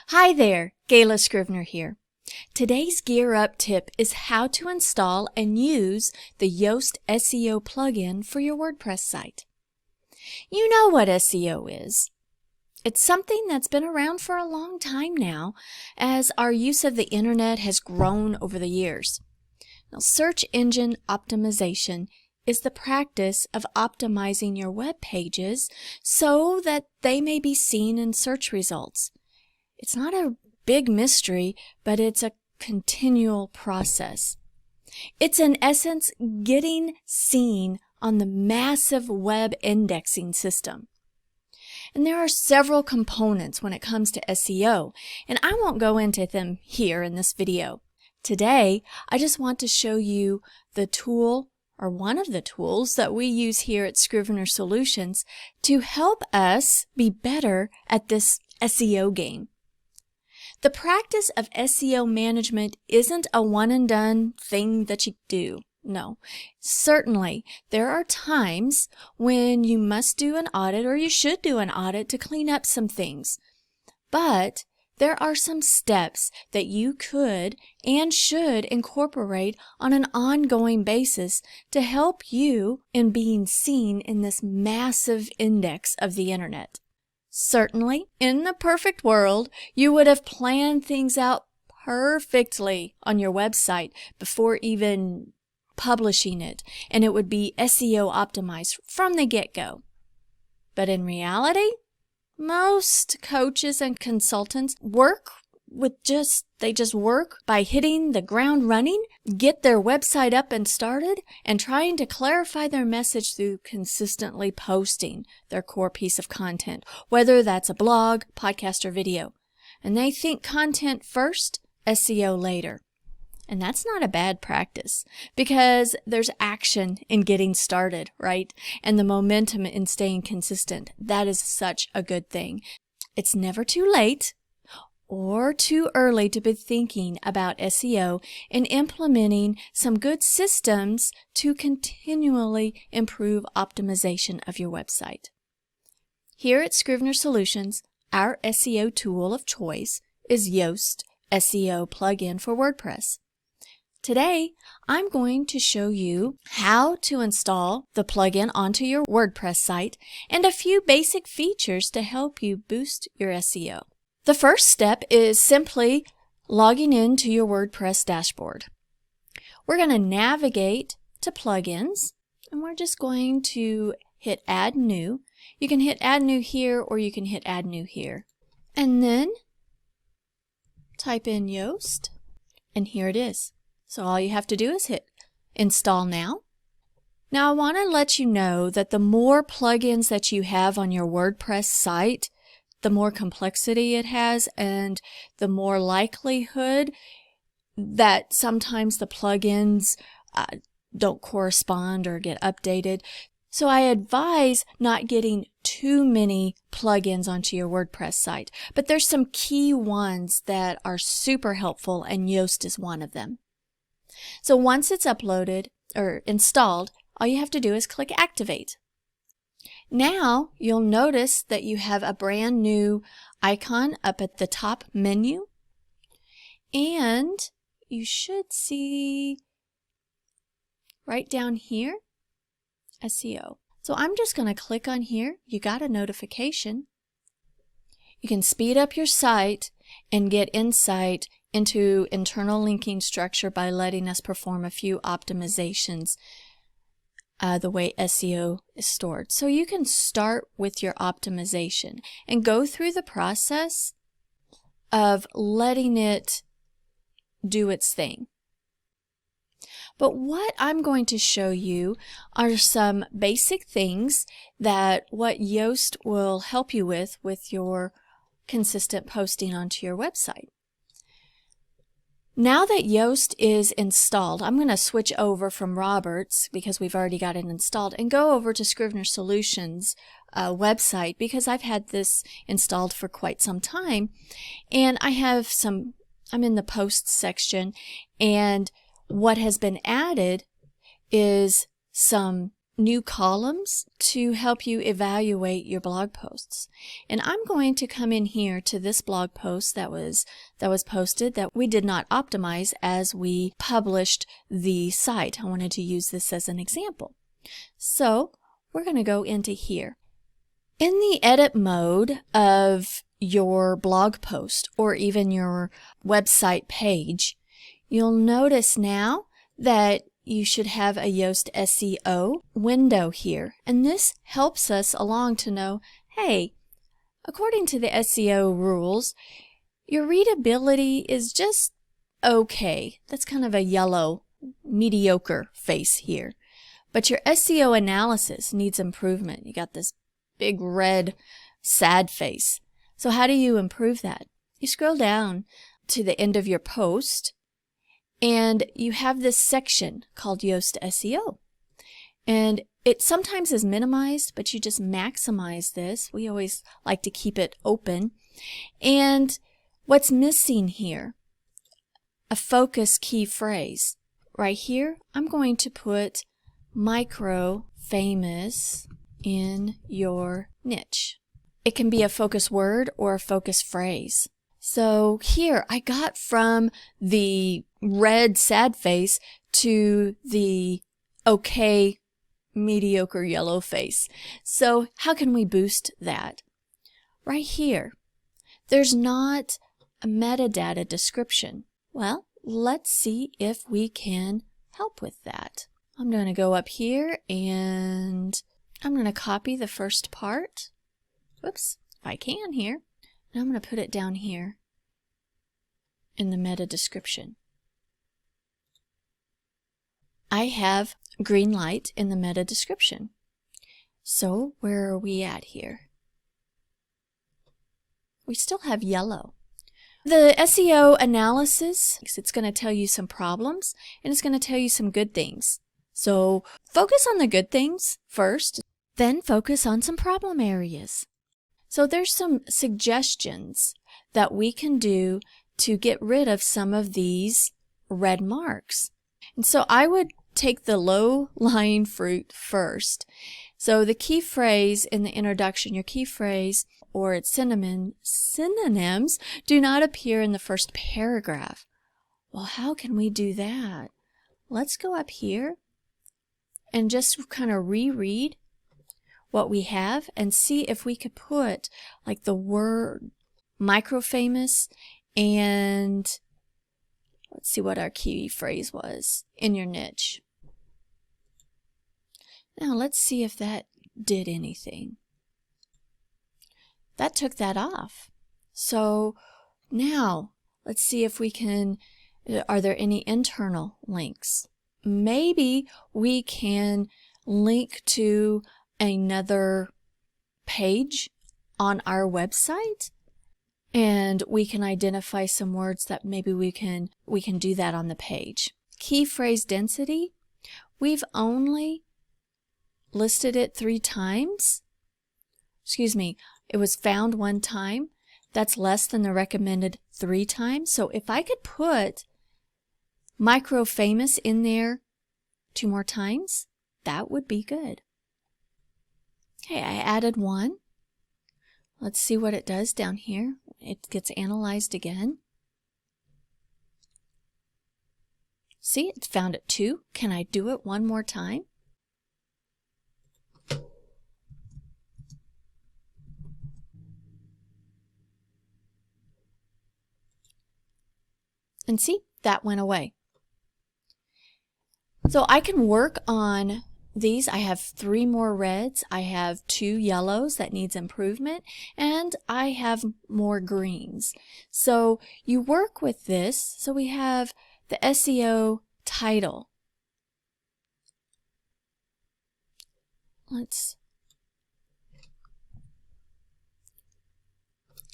Hi there, Gayla Scrivener here. Today's Gear Up tip is how to install and use the Yoast SEO plugin for your WordPress site. You know what SEO is. It's something that's been around for a long time now, as our use of the internet has grown over the years. Now, search engine optimization is the practice of optimizing your web pages so that they may be seen in search results. It's not a big mystery, but it's a continual process. It's in essence getting seen on the massive web indexing system. And there are several components when it comes to SEO, and I won't go into them here in this video. Today, I just want to show you the tool, or one of the tools that we use here at Scrivener Solutions to help us be better at this SEO game. The practice of SEO management isn't a one-and-done thing that you do. No. Certainly, there are times when you must do an audit, or you should do an audit to clean up some things. But there are some steps that you could and should incorporate on an ongoing basis to help you in being seen in this massive index of the internet. Certainly, in the perfect world, you would have planned things out perfectly on your website before even publishing it, and it would be SEO optimized from the get-go. But in reality, most coaches and consultants work by hitting the ground running, get their website up and started, and trying to clarify their message through consistently posting their core piece of content, whether that's a blog, podcast, or video. And they think content first, SEO later. And that's not a bad practice, because there's action in getting started, right? And the momentum in staying consistent. That is such a good thing. It's never too late or too early to be thinking about SEO and implementing some good systems to continually improve optimization of your website. Here at Scrivener Solutions, our SEO tool of choice is Yoast SEO plugin for WordPress. Today, I'm going to show you how to install the plugin onto your WordPress site and a few basic features to help you boost your SEO. The first step is simply logging into your WordPress dashboard. We're going to navigate to plugins, and we're just going to hit Add New. You can hit Add New here, or you can hit Add New here. And then type in Yoast, and here it is. So all you have to do is hit Install Now. Now I want to let you know that the more plugins that you have on your WordPress site, the more complexity it has, and the more likelihood that sometimes the plugins don't correspond or get updated. So I advise not getting too many plugins onto your WordPress site, but there's some key ones that are super helpful, and Yoast is one of them. So once it's uploaded or installed, all you have to do is click Activate. Now you'll notice that you have a brand new icon up at the top menu, and you should see right down here SEO. So I'm just going to click on here. You got a notification. You can speed up your site and get insight into internal linking structure by letting us perform a few optimizations the way SEO is stored. So you can start with your optimization and go through the process of letting it do its thing. But what I'm going to show you are some basic things that what Yoast will help you with your consistent posting onto your website. Now that Yoast is installed, I'm going to switch over from Robert's, because we've already got it installed, and go over to Scrivener Solutions website, because I've had this installed for quite some time. And I'm in the posts section, and what has been added is some new columns to help you evaluate your blog posts. And I'm going to come in here to this blog post that was posted that we did not optimize as we published the site. I wanted to use this as an example. So we're going to go into here. In the edit mode of your blog post or even your website page, you'll notice now that you should have a Yoast SEO window here. And this helps us along to know, hey, according to the SEO rules, your readability is just okay. That's kind of a yellow, mediocre face here. But your SEO analysis needs improvement. You got this big red, sad face. So how do you improve that? You scroll down to the end of your post, and you have this section called Yoast SEO. And it sometimes is minimized, but you just maximize this. We always like to keep it open. And what's missing here? A focus key phrase. Right here, I'm going to put micro famous in your niche. It can be a focus word or a focus phrase. So here I got from the red sad face to the okay mediocre yellow face. So how can we boost that? Right here, there's not a metadata description. Well, let's see if we can help with that. I'm going to go up here and I'm going to copy the first part. Whoops, if I can here. And I'm going to put it down here in the meta description. I have green light in the meta description. So where are we at here? We still have yellow. The SEO analysis, it's going to tell you some problems and it's going to tell you some good things. So focus on the good things first, then focus on some problem areas. So there's some suggestions that we can do to get rid of some of these red marks. And so I would take the low-lying fruit first. So the key phrase in the introduction, your key phrase or its synonyms do not appear in the first paragraph. Well, how can we do that? Let's go up here and just kind of reread what we have and see if we could put like the word microfamous and let's see what our key phrase was in your niche. Now let's see if that did anything. That took that off. So now let's see if we can, are there any internal links? Maybe we can link to another page on our website and we can identify some words that maybe we can do that on the page. Key phrase density, we've only listed it 3 times. Excuse me, it was found 1 time. That's less than the recommended 3 times. So if I could put micro famous in there 2 more times, that would be good. Okay, I added 1. Let's see what it does down here. It gets analyzed again. See, it found it 2. Can I do it 1 more time? And see, that went away. So I can work on these. I have 3 more reds, I have 2 yellows that needs improvement, and I have more greens. So you work with this. So we have the SEO title.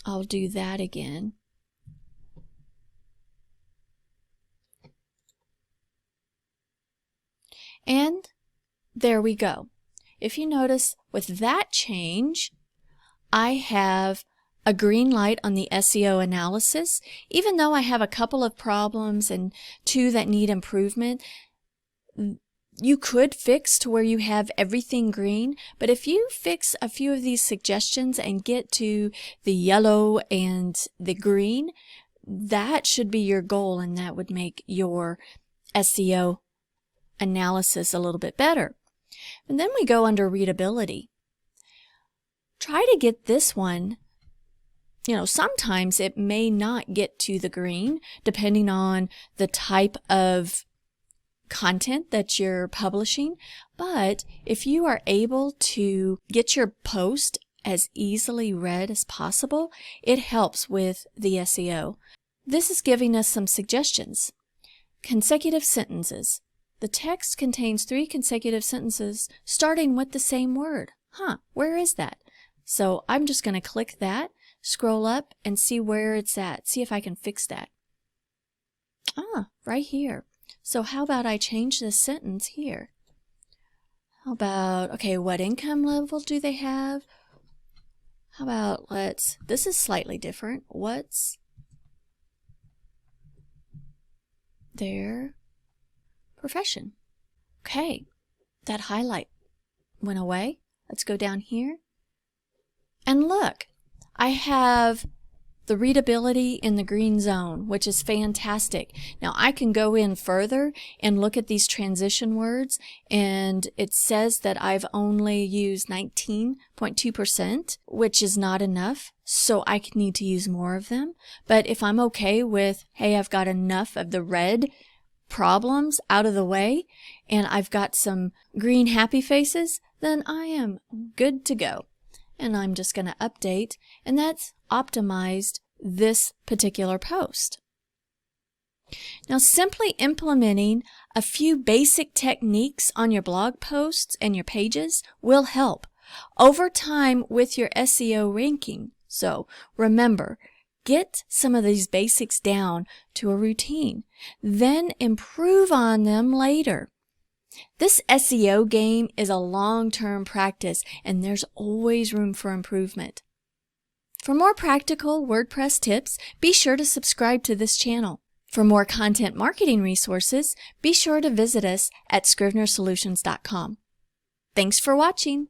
I'll do that again. And there we go. If you notice, with that change, I have a green light on the SEO analysis. Even though I have a couple of problems and 2 that need improvement, You could fix to where you have everything green, but if you fix a few of these suggestions and get to the yellow and the green, that should be your goal, and that would make your SEO analysis a little bit better. And then we go under readability. Try to get this one. Sometimes it may not get to the green depending on the type of content that you're publishing, but if you are able to get your post as easily read as possible, it helps with the SEO. This is giving us some suggestions. Consecutive sentences. The text contains 3 consecutive sentences starting with the same word. Where is that? So I'm just going to click that, scroll up, and see where it's at. See if I can fix that. Right here. So how about I change this sentence here? How about, okay, what income level do they have? How about this is slightly different. What's their profession? Okay, that highlight went away. Let's go down here. And look, I have the readability in the green zone, which is fantastic. Now I can go in further and look at these transition words, and it says that I've only used 19.2%, which is not enough, so I need to use more of them. But if I'm okay with, hey, I've got enough of the red problems out of the way, and I've got some green happy faces, then I am good to go. And I'm just going to update, and that's optimized this particular post. Now, simply implementing a few basic techniques on your blog posts and your pages will help over time with your SEO ranking. So remember, get some of these basics down to a routine, then improve on them later. This SEO game is a long-term practice, and there's always room for improvement. For more practical WordPress tips, be sure to subscribe to this channel. For more content marketing resources, be sure to visit us at scrivenersolutions.com. Thanks for watching.